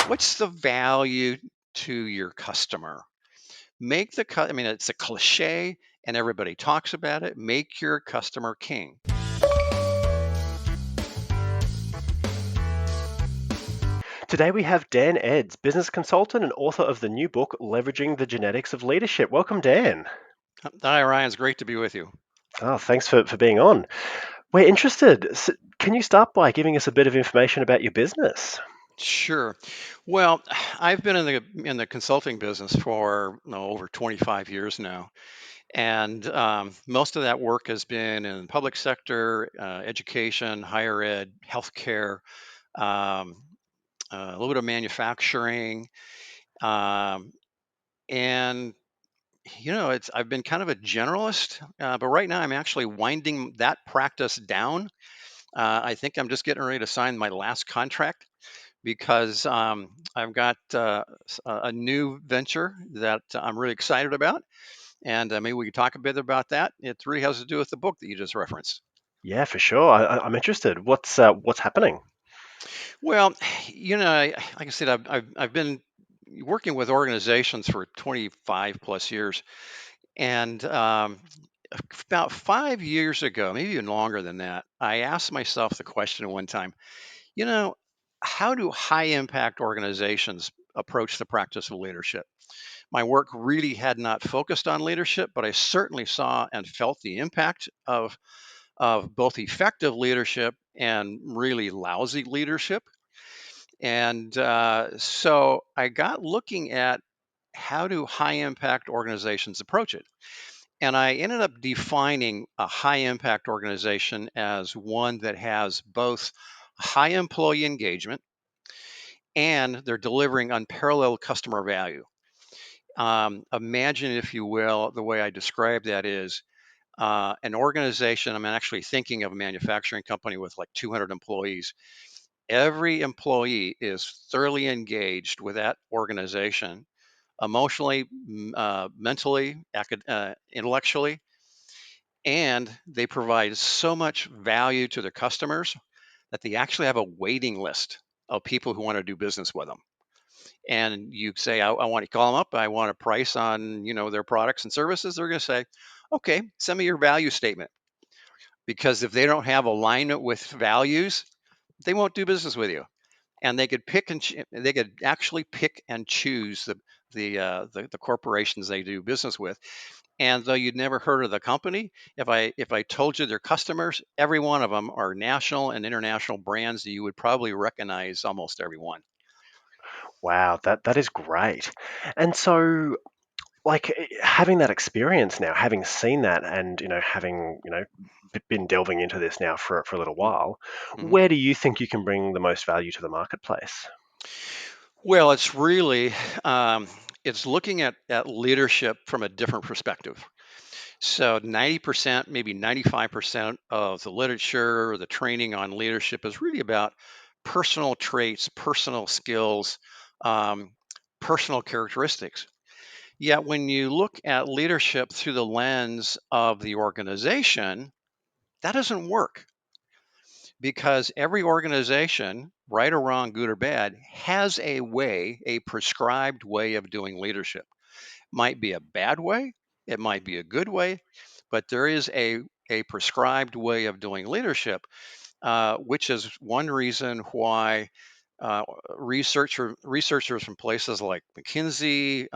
What's the value to your customer? I mean, it's a cliche and everybody talks about it. Make your customer king. Today we have Dan Edds, business consultant and author of the new book, Leveraging the Genetics of Leadership. Welcome, Dan. Hi, Ryan. It's great to be with you. Oh, thanks for being on. We're interested. Can you start by giving us a bit of information about your business? Sure. Well, I've been in the consulting business for over 25 years now, and most of that work has been in public sector, education, higher ed, healthcare, um, a little bit of manufacturing, um, and it's I've been kind of a generalist, but right now I'm actually winding that practice down. I think I'm just getting ready to sign my last contract because I've got a new venture that I'm really excited about, and maybe we can talk a bit about that. It really has to do with the book that you just referenced. Yeah, for sure. I'm interested. What's happening? Well, like I said, I've been working with organizations for 25 plus years, and about 5 years ago, maybe even longer than that, I asked myself the question one time, you know, how do high impact organizations approach the practice of leadership? My work really had not focused on leadership, but I certainly saw and felt the impact of both effective leadership and really lousy leadership. And so I got looking at how do high impact organizations approach it. And I ended up defining a high impact organization as one that has both high employee engagement and they're delivering unparalleled customer value. Imagine, if you will, the way I describe that is an organization. I'm actually thinking of a manufacturing company with like 200 employees. Every employee is thoroughly engaged with that organization emotionally, mentally, intellectually, and they provide so much value to their customers that they actually have a waiting list of people who want to do business with them. And you say, I want to call them up, I want a price on their products and services. They're going to say, okay, send me your value statement, because if they don't have alignment with values, they won't do business with you. And they could actually pick and choose the corporations they do business with. And though you'd never heard of the company, if I told you their customers, every one of them are national and international brands that you would probably recognize almost every one. Wow, that is great. And so, having that experience now, having seen that, and having been delving into this now for a little while, Mhm. where do you think you can bring the most value to the marketplace? Well, it's really it's looking at leadership from a different perspective. So 90%, maybe 95% of the literature or the training on leadership is really about personal traits, personal skills, um, personal characteristics. Yet when you look at leadership through the lens of the organization, that doesn't work, because every organization, right or wrong, good or bad, has a prescribed way of doing leadership. Might be a bad way, it might be a good way, but there is a prescribed way of doing leadership, which is one reason why researchers from places like McKinsey,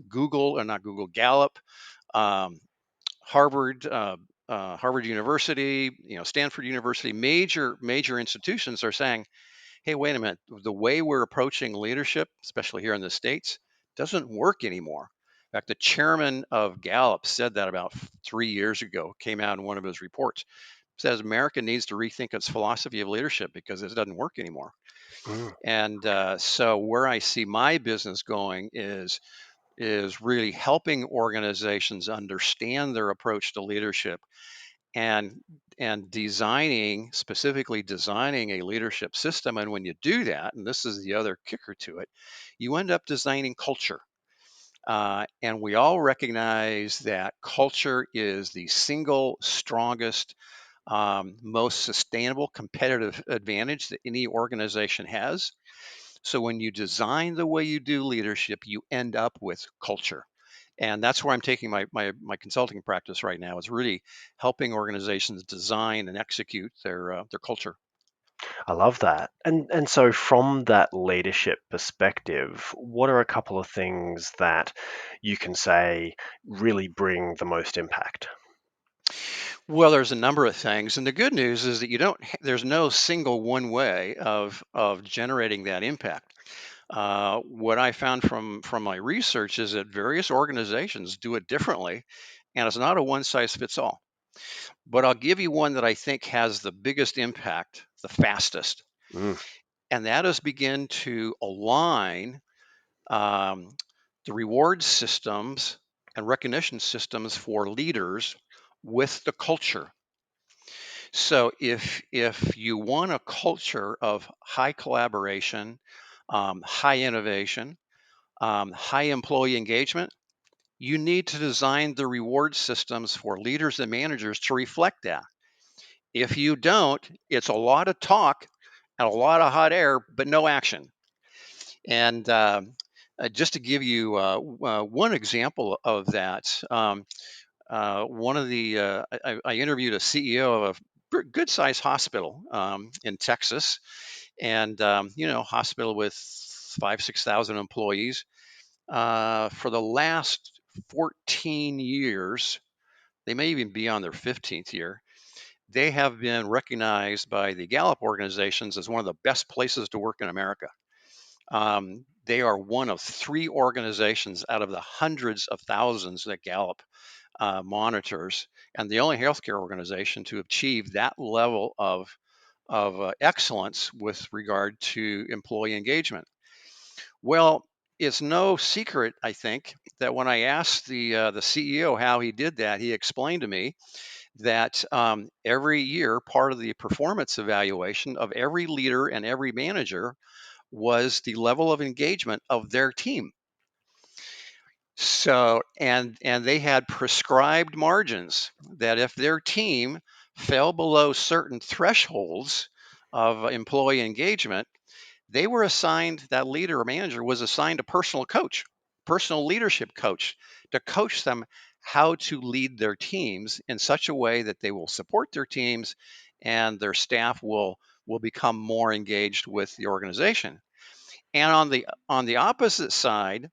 Google, or not Google, Gallup, um, Harvard, Harvard University, Stanford University, major institutions are saying, "Hey, wait a minute, the way we're approaching leadership, especially here in the States, doesn't work anymore." In fact, the chairman of Gallup said that about 3 years ago, came out in one of his reports, says America needs to rethink its philosophy of leadership because it doesn't work anymore. Mm. And so where I see my business going is really helping organizations understand their approach to leadership, and specifically designing a leadership system. And when you do that, and this is the other kicker to it, you end up designing culture. And we all recognize that culture is the single strongest, most sustainable competitive advantage that any organization has. So when you design the way you do leadership, you end up with culture. And that's where I'm taking my consulting practice right now, is really helping organizations design and execute their culture. I love that. And so from that leadership perspective, what are a couple of things that you can say really bring the most impact? Well, there's a number of things, and the good news is that you don't. There's no single one way of generating that impact. What I found from my research is that various organizations do it differently, and it's not a one size fits all. But I'll give you one that I think has the biggest impact the fastest, Mm, and that is begin to align um, the reward systems and recognition systems for leaders with the culture. So if you want a culture of high collaboration, high innovation, high employee engagement, you need to design the reward systems for leaders and managers to reflect that. If you don't, it's a lot of talk and a lot of hot air, but no action. And just to give you one example of that, one of the I interviewed a CEO of a good sized hospital in Texas, and hospital with 5,000 to 6,000 employees. For the last 14 years, they may even be on their 15th year. They have been recognized by the Gallup organizations as one of the best places to work in America. They are one of three organizations out of the hundreds of thousands that Gallup monitors, and the only healthcare organization to achieve that level of excellence with regard to employee engagement. Well, it's no secret, I think, that when I asked the CEO how he did that, he explained to me that every year, part of the performance evaluation of every leader and every manager was the level of engagement of their team. So, and they had prescribed margins that if their team fell below certain thresholds of employee engagement, they were assigned, that leader or manager was assigned a personal coach, personal leadership coach, to coach them how to lead their teams in such a way that they will support their teams and their staff will become more engaged with the organization. And on the opposite side,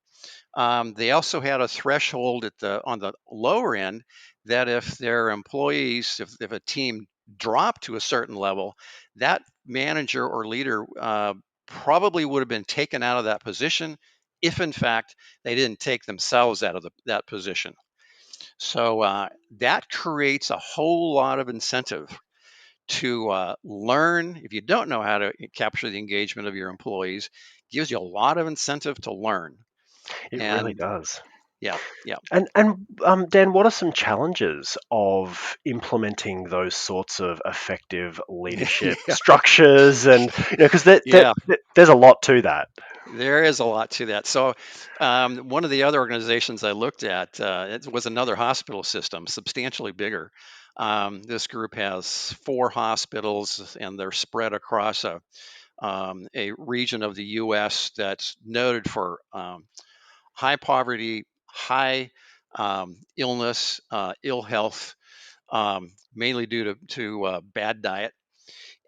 they also had a threshold at the on the lower end that if their employees, if a team dropped to a certain level, that manager or leader probably would have been taken out of that position if, in fact, they didn't take themselves out of that position. So that creates a whole lot of incentive to learn. If you don't know how to capture the engagement of your employees, gives you a lot of incentive to learn. it really And does. yeah, yeah. And Dan, what are some challenges of implementing those sorts of effective leadership Yeah, structures? And because yeah, there's a lot to that. there is a lot to that. So, one of the other organizations I looked at, it was another hospital system, substantially bigger. This group has four hospitals, and they're spread across a region of the U.S. that's noted for high poverty, high illness, ill health, mainly due to bad diet.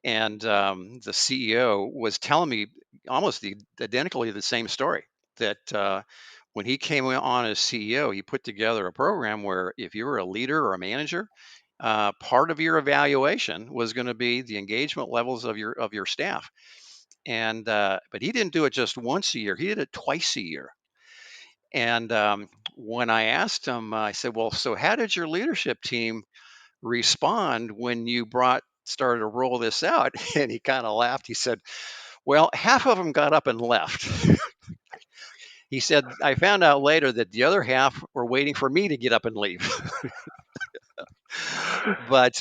And the CEO was telling me almost identically the same story, that when he came on as CEO, he put together a program where if you were a leader or a manager, part of your evaluation was going to be the engagement levels of your staff. And but he didn't do it just once a year; he did it twice a year. And when I asked him, I said, "Well, so how did your leadership team respond when you brought started to roll this out?" And he kind of laughed. He said, "Well, half of them got up and left." He said, "I found out later that the other half were waiting for me to get up and leave." But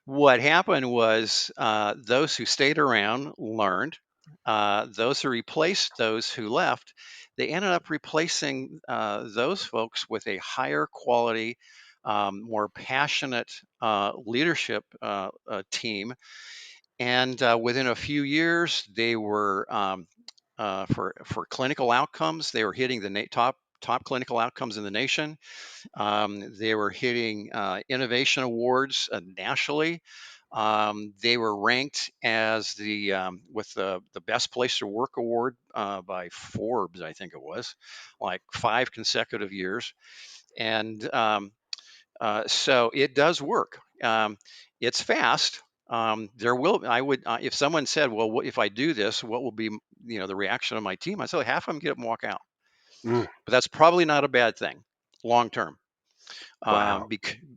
what happened was those who stayed around learned. Those who replaced those who left, they ended up replacing those folks with a higher quality, more passionate leadership team. And within a few years, they were for clinical outcomes. They were hitting the top clinical outcomes in the nation. They were hitting innovation awards nationally. They were ranked as with the best place to work award by Forbes, I think it was, like 5 consecutive years. And so it does work. It's fast. There will I would if someone said, "Well, what, if I do this, what will be the reaction of my team?" I say half of them get up and walk out, Mm, but that's probably not a bad thing long term. wow.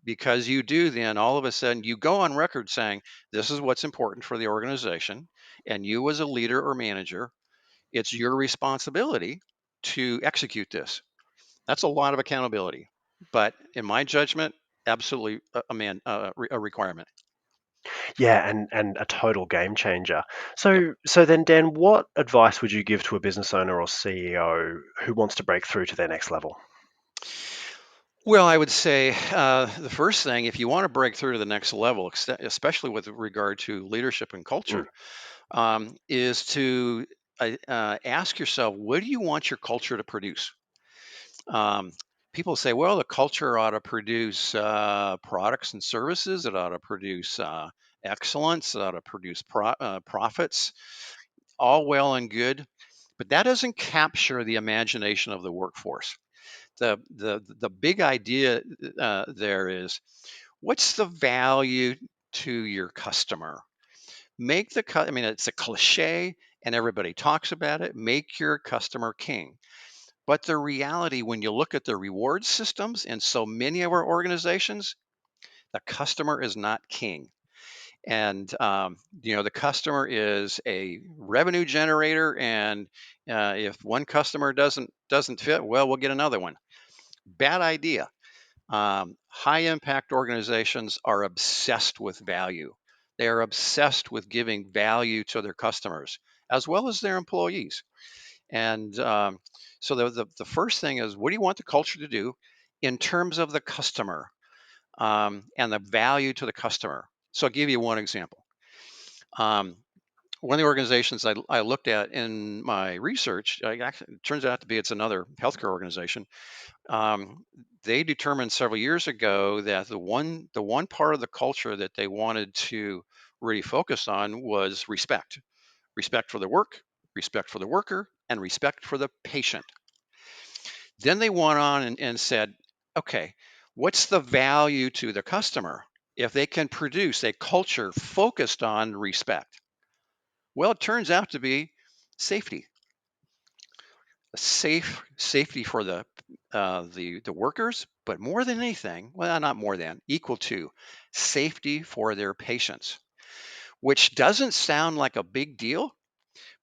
Because you do, then all of a sudden you go on record saying this is what's important for the organization, and you as a leader or manager, it's your responsibility to execute this. That's a lot of accountability, but in my judgment, absolutely a requirement. Yeah, and a total game changer. Yep. So then, Dan, what advice would you give to a business owner or CEO who wants to break through to their next level? Well, I would say the first thing, if you want to break through to the next level, especially with regard to leadership and Mm, culture, is to ask yourself, what do you want your culture to produce? Um, People say, well, the culture ought to produce products and services. It ought to produce excellence. It ought to produce profits. All well and good, but that doesn't capture the imagination of the workforce. The big idea there is, what's the value to your customer? I mean, it's a cliche and everybody talks about it. Make your customer king. But the reality, when you look at the reward systems in so many of our organizations, the customer is not king. And the customer is a revenue generator, and if one customer doesn't fit, well, we'll get another one. Bad idea. High impact organizations are obsessed with value. They are obsessed with giving value to their customers as well as their employees. And so the first thing is, what do you want the culture to do in terms of the customer and the value to the customer? So I'll give you one example. Um, One of the organizations I looked at in my research, actually, it turns out to be it's another healthcare organization. um, they determined several years ago that the one part of the culture that they wanted to really focus on was respect for the work, respect for the worker, and respect for the patient. Then they went on and said, okay, what's the value to the customer if they can produce a culture focused on respect? Well, it turns out to be safety. Safety for the workers, but more than anything, well, not more than, equal to safety for their patients, which doesn't sound like a big deal.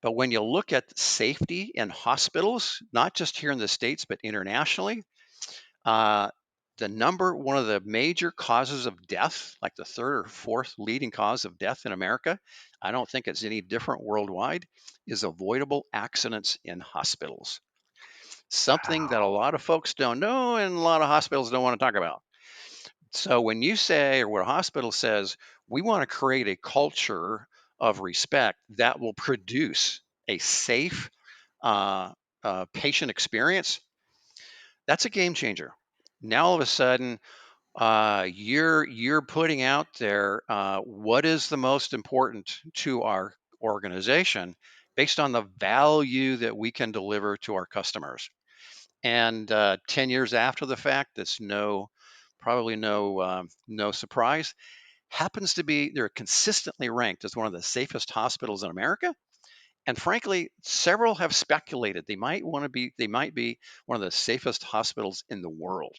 But when you look at safety in hospitals, not just here in the States, but internationally, uh, one of the major causes of death, like the third or fourth leading cause of death in America, I don't think it's any different worldwide, is avoidable accidents in hospitals. Something that a wow. lot of folks don't know and a lot of hospitals don't want to talk about. So when you say, or when a hospital says, we want to create a culture of respect that will produce a safe patient experience, that's a game changer. Now all of a sudden, you're putting out there what is the most important to our organization based on the value that we can deliver to our customers. And 10 years after the fact, that's probably no surprise. Happens to be they're consistently ranked as one of the safest hospitals in America. And frankly, several have speculated they might be one of the safest hospitals in the world.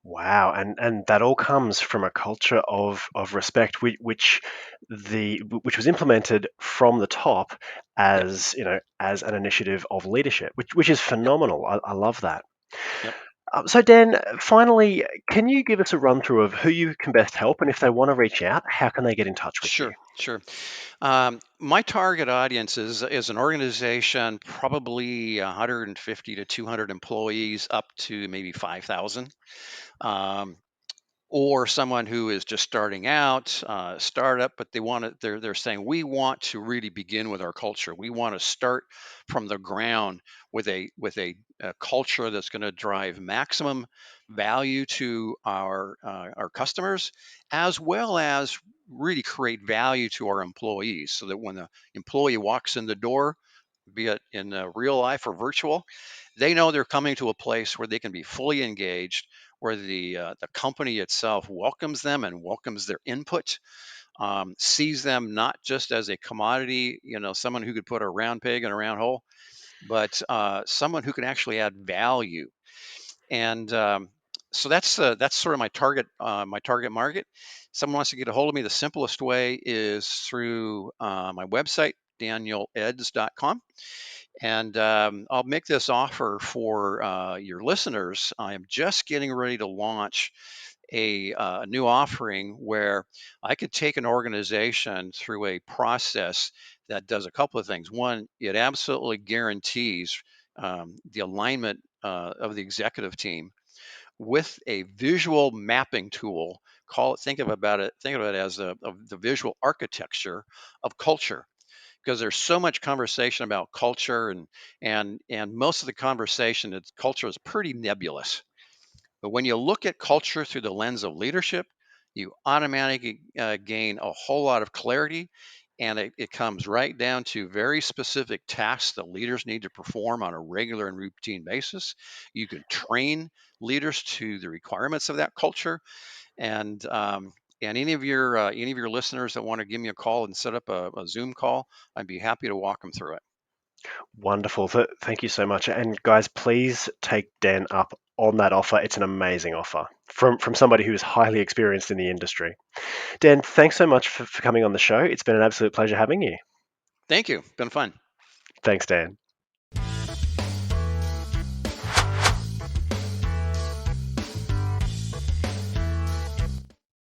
Wow, and that all comes from a culture of respect, which was implemented from the top Yep, as as an initiative of leadership, which is yep, phenomenal. I love that. yep. So Dan, finally, can you give us a run through of who you can best help, and if they want to reach out, how can they get in touch with you? Sure, sure. My target audience is an organization, probably 150 to 200 employees, up to maybe 5,000. Um, or someone who is just starting out, startup, but they're saying we want to really begin with our culture. We want to start from the ground with a culture that's going to drive maximum value to our customers, as well as really create value to our employees, so that when the employee walks in the door, be it in real life or virtual, they know they're coming to a place where they can be fully engaged, where the company itself welcomes them and welcomes their input, sees them not just as a commodity, someone who could put a round peg in a round hole, but someone who can actually add value. And so that's sort of my target market. Someone wants to get a hold of me. The simplest way is through my website, danieledds.com. And I'll make this offer for your listeners. I am just getting ready to launch a new offering where I could take an organization through a process that does a couple of things. One, it absolutely guarantees the alignment of the executive team with a visual mapping tool. Think of it as the visual architecture of culture, because there's so much conversation about culture, and most of the conversation, it's culture is pretty nebulous. But when you look at culture through the lens of leadership, you automatically gain a whole lot of clarity, and it comes right down to very specific tasks that leaders need to perform on a regular and routine basis. You can train leaders to the requirements of that culture, and any of your listeners that want to give me a call and set up a Zoom call, I'd be happy to walk them through it. Wonderful. Thank you so much. And guys, please take Dan up on that offer. It's an amazing offer from somebody who is highly experienced in the industry. Dan, thanks so much for coming on the show. It's been an absolute pleasure having you. Thank you. Been fun. Thanks, Dan.